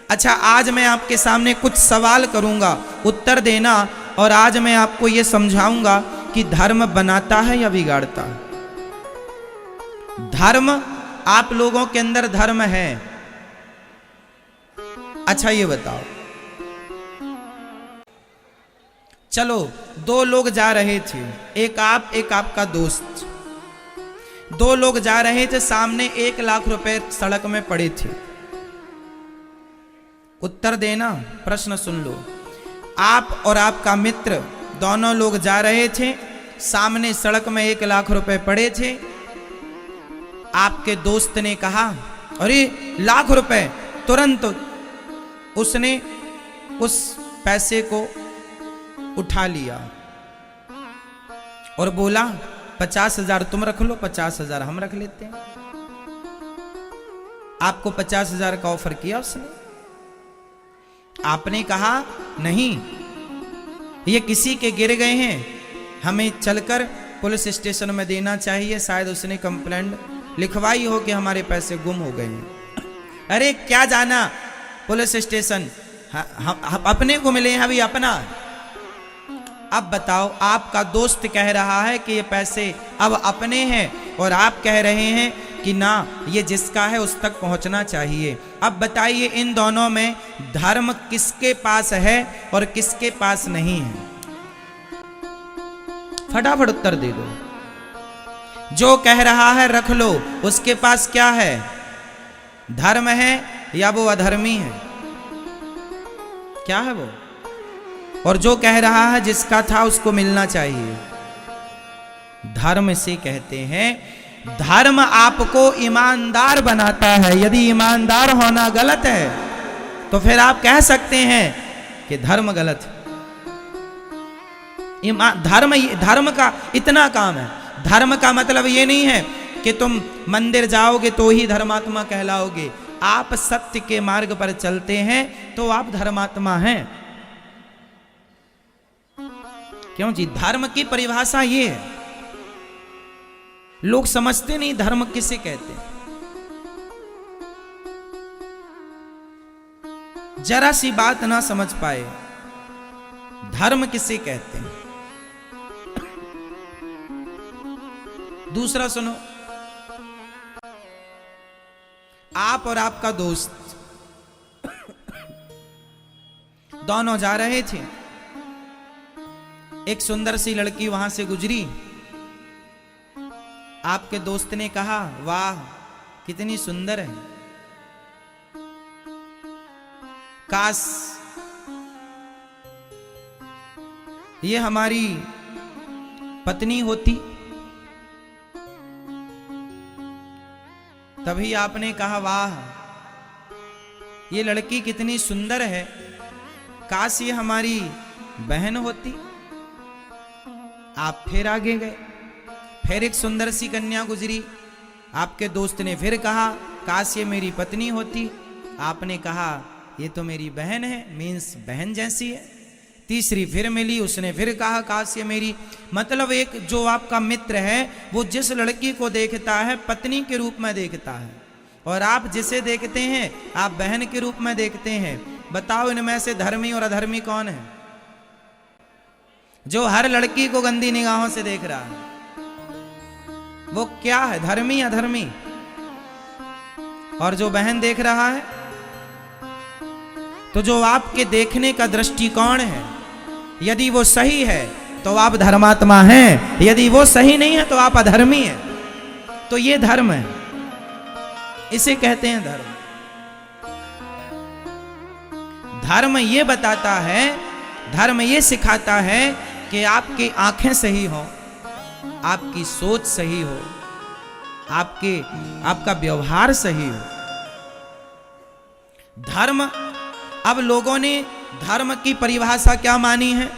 अच्छा, आज मैं आपके सामने कुछ सवाल करूंगा, उत्तर देना, और आज मैं आपको यह समझाऊंगा कि धर्म बनाता है या बिगाड़ता है। धर्म, आप लोगों के अंदर धर्म है? अच्छा ये बताओ, चलो दो लोग जा रहे थे, एक आप एक आपका दोस्त, दो लोग जा रहे थे, सामने 1 लाख रुपए सड़क में पड़े थे। उत्तर देना, प्रश्न सुन लो। आप और आपका मित्र दोनों लोग जा रहे थे, सामने सड़क में 1 लाख रुपए पड़े थे। आपके दोस्त ने कहा, अरे 1 लाख रुपए! तुरंत उसने उस पैसे को उठा लिया और बोला 50,000 तुम रख लो, 50,000 हम रख लेते हैं। आपको 50,000 का ऑफर किया उसने। आपने कहा नहीं, ये किसी के गिर गए हैं, हमें चलकर पुलिस स्टेशन में देना चाहिए, शायद उसने कंप्लेंट लिखवाई हो कि हमारे पैसे गुम हो गए हैं। अरे क्या जाना पुलिस स्टेशन, हम अपने को मिले हैं, अभी अपना। अब बताओ, आपका दोस्त कह रहा है कि ये पैसे अब अपने हैं, और आप कह रहे हैं कि ना, ये जिसका है उस तक पहुंचना चाहिए। अब बताइए, इन दोनों में धर्म किसके पास है और किसके पास नहीं है? फटाफट उत्तर दे दो। जो कह रहा है रख लो, उसके पास क्या है? धर्म है या वो अधर्मी है? क्या है वो? और जो कह रहा है जिसका था उसको मिलना चाहिए। धर्म से कहते हैं, धर्म आपको ईमानदार बनाता है। यदि ईमानदार होना गलत है तो फिर आप कह सकते हैं कि धर्म गलत है। धर्म का इतना काम है। धर्म का मतलब ये नहीं है कि तुम मंदिर जाओगे तो ही धर्मात्मा कहलाओगे। आप सत्य के मार्ग पर चलते हैं तो आप धर्मात्मा हैं। क्यों जी? धर्म की परिभाषा ये है। लोग समझते नहीं धर्म किसे कहते हैं। जरा सी बात ना समझ पाए, धर्म किसे कहते हैं। दूसरा सुनो, आप और आपका दोस्त दोनों जा रहे थे, एक सुंदर सी लड़की वहां से गुजरी। आपके दोस्त ने कहा, वाह कितनी सुंदर है, काश ये हमारी पत्नी होती। तभी आपने कहा, वाह ये लड़की कितनी सुंदर है, काश ये हमारी बहन होती। आप फिर आगे गए, फिर एक सुंदर सी कन्या गुजरी। आपके दोस्त ने फिर कहा, काश ये मेरी पत्नी होती। आपने कहा, ये तो मेरी बहन है, मीन्स बहन जैसी है। तीसरी फिर मिली, उसने फिर कहा, काश ये मेरी। मतलब एक जो आपका मित्र है वो जिस लड़की को देखता है पत्नी के रूप में देखता है, और आप जिसे देखते हैं आप बहन के रूप में देखते हैं। बताओ, इनमें से धर्मी और अधर्मी कौन है? जो हर लड़की को गंदी निगाहों से देख रहा है वो क्या है, धर्मी या अधर्मी? और जो बहन देख रहा है, तो जो आपके देखने का दृष्टिकोण है, यदि वो सही है तो आप धर्मात्मा हैं, यदि वो सही नहीं है तो आप अधर्मी हैं। तो ये धर्म है, इसे कहते हैं धर्म। धर्म ये बताता है, धर्म ये सिखाता है कि आपकी आंखें सही हो, आपकी सोच सही हो, आपका व्यवहार सही हो। धर्म, अब लोगों ने धर्म की परिभाषा क्या मानी है?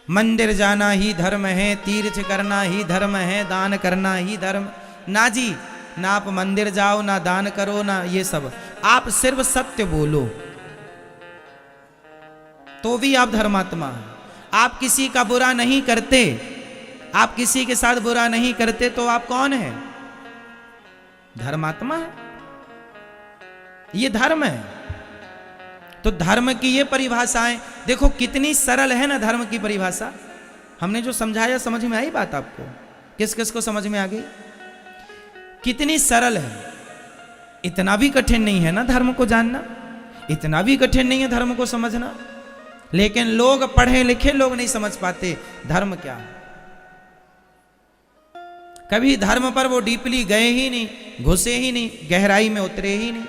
मंदिर जाना ही धर्म है, तीर्थ करना ही धर्म है, दान करना ही धर्म। ना जी, ना आप मंदिर जाओ, ना दान करो, ना ये सब। आप सिर्फ सत्य बोलो तो भी आप धर्मात्मा हैं। आप किसी का बुरा नहीं करते, आप किसी के साथ बुरा नहीं करते, तो आप कौन है? धर्मात्मा है। ये धर्म है। तो धर्म की ये परिभाषाएं देखो कितनी सरल है ना धर्म की परिभाषा। हमने जो समझाया समझ में आई बात आपको? किस किस को समझ में आ गई? कितनी सरल है। इतना भी कठिन नहीं है ना धर्म को जानना, इतना भी कठिन नहीं है धर्म को समझना। लेकिन लोग पढ़े लिखे लोग नहीं समझ पाते धर्म क्या है। कभी धर्म पर वो डीपली गए ही नहीं, घुसे ही नहीं, गहराई में उतरे ही नहीं,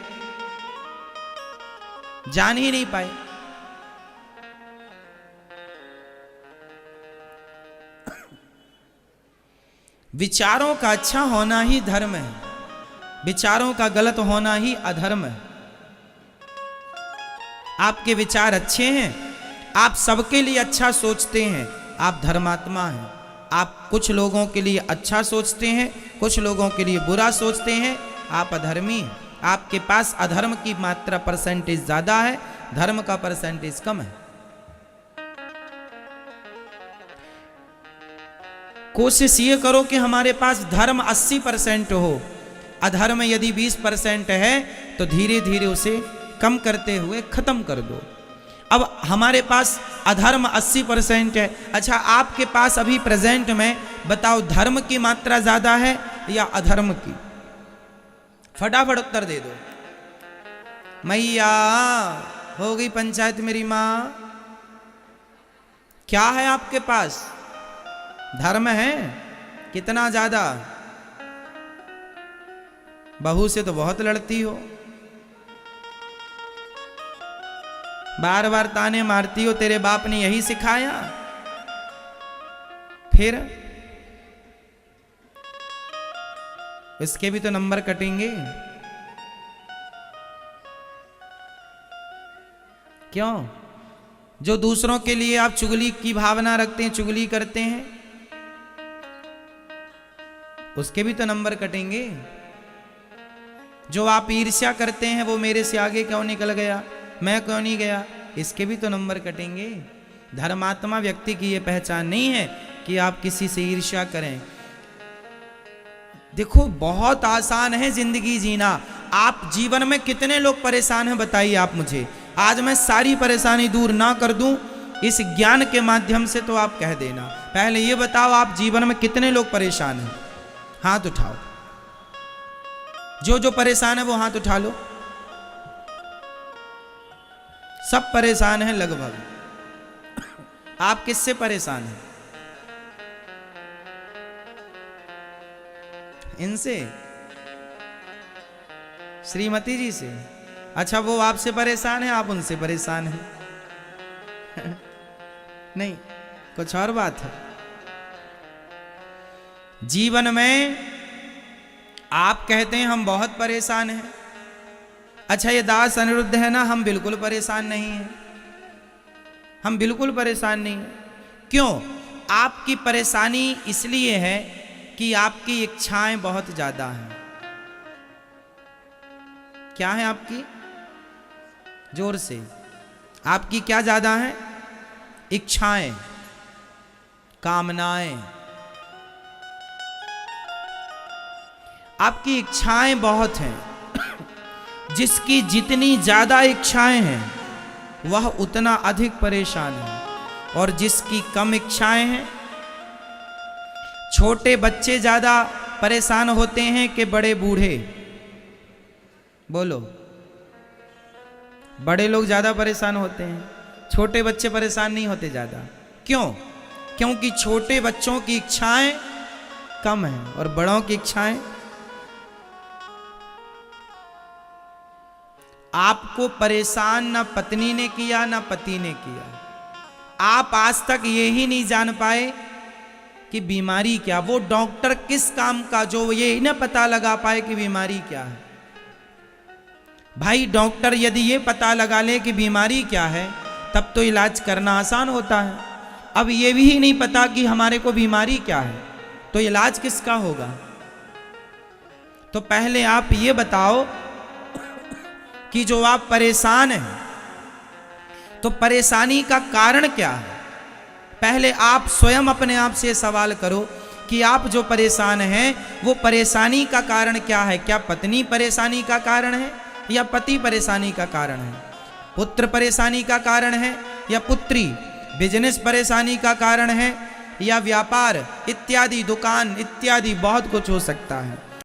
जान ही नहीं पाए। विचारों का अच्छा होना ही धर्म है, विचारों का गलत होना ही अधर्म है। आपके विचार अच्छे हैं, आप सबके लिए अच्छा सोचते हैं, आप धर्मात्मा हैं। आप कुछ लोगों के लिए अच्छा सोचते हैं, कुछ लोगों के लिए बुरा सोचते हैं, आप अधर्मी हैं। आपके पास अधर्म की मात्रा परसेंटेज ज्यादा है, धर्म का परसेंटेज कम है। कोशिश ये करो कि हमारे पास धर्म 80% हो, अधर्म यदि 20% है तो धीरे धीरे उसे कम करते हुए खत्म कर दो। अब हमारे पास अधर्म 80% है। अच्छा, आपके पास अभी प्रेजेंट में बताओ धर्म की मात्रा ज्यादा है या अधर्म की? फटाफट उत्तर दे दो। मैया हो गई पंचायत मेरी माँ। क्या है आपके पास? धर्म है। कितना ज्यादा? बहू से तो बहुत लड़ती हो, बार बार ताने मारती हो, तेरे बाप ने यही सिखाया? फिर इसके भी तो नंबर कटेंगे। क्यों? जो दूसरों के लिए आप चुगली की भावना रखते हैं, चुगली करते हैं, उसके भी तो नंबर कटेंगे। जो आप ईर्ष्या करते हैं, वो मेरे से आगे क्यों निकल गया, मैं क्यों नहीं गया, इसके भी तो नंबर कटेंगे। धर्मात्मा व्यक्ति की यह पहचान नहीं है कि आप किसी से ईर्ष्या करें। देखो बहुत आसान है जिंदगी जीना। आप जीवन में कितने लोग परेशान हैं बताइए आप मुझे। आज मैं सारी परेशानी दूर ना कर दूं इस ज्ञान के माध्यम से तो आप कह देना। पहले ये बताओ आप जीवन में कितने लोग परेशान हैं? हाथ उठाओ। जो जो परेशान है वो हाथ उठा लो। सब परेशान हैं लगभग। आप किससे परेशान हैं? इनसे, श्रीमती जी से। अच्छा, वो आपसे परेशान है, आप उनसे परेशान हैं। नहीं, कुछ और बात है। जीवन में आप कहते हैं हम बहुत परेशान हैं। अच्छा, ये दास अनिरुद्ध है ना, हम बिल्कुल परेशान नहीं हैं, हम बिल्कुल परेशान नहीं हैं। क्यों? आपकी परेशानी इसलिए है कि आपकी इच्छाएं बहुत ज्यादा हैं। क्या है आपकी? जोर से। आपकी क्या ज्यादा है? इच्छाएं, कामनाएं। आपकी इच्छाएं बहुत हैं। जिसकी जितनी ज्यादा इच्छाएं हैं वह उतना अधिक परेशान है, और जिसकी कम इच्छाएं हैं, छोटे बच्चे ज्यादा परेशान होते हैं कि बड़े बूढ़े? बोलो। बड़े लोग ज्यादा परेशान होते हैं, छोटे बच्चे परेशान नहीं होते ज्यादा। क्यों? क्योंकि छोटे बच्चों की इच्छाएं कम हैं और बड़ों की इच्छाएं। आपको परेशान ना पत्नी ने किया ना पति ने किया। आप आज तक ये ही नहीं जान पाए कि बीमारी क्या। वो डॉक्टर किस काम का जो ये ही ना पता लगा पाए कि बीमारी क्या है। भाई डॉक्टर यदि ये पता लगा ले कि बीमारी क्या है तब तो इलाज करना आसान होता है। अब ये भी नहीं पता कि हमारे को बीमारी क्या है तो इलाज किसका होगा? तो पहले आप ये बताओ कि जो आप परेशान हैं तो परेशानी का कारण क्या है? पहले आप स्वयं अपने आप से सवाल करो कि आप जो परेशान हैं वो परेशानी का कारण क्या है? क्या पत्नी परेशानी का कारण है या पति परेशानी का कारण है? पुत्र परेशानी का कारण है या पुत्री बिजनेस परेशानी का कारण है या व्यापार इत्यादि दुकान इत्यादि बहुत कुछ हो सकता है।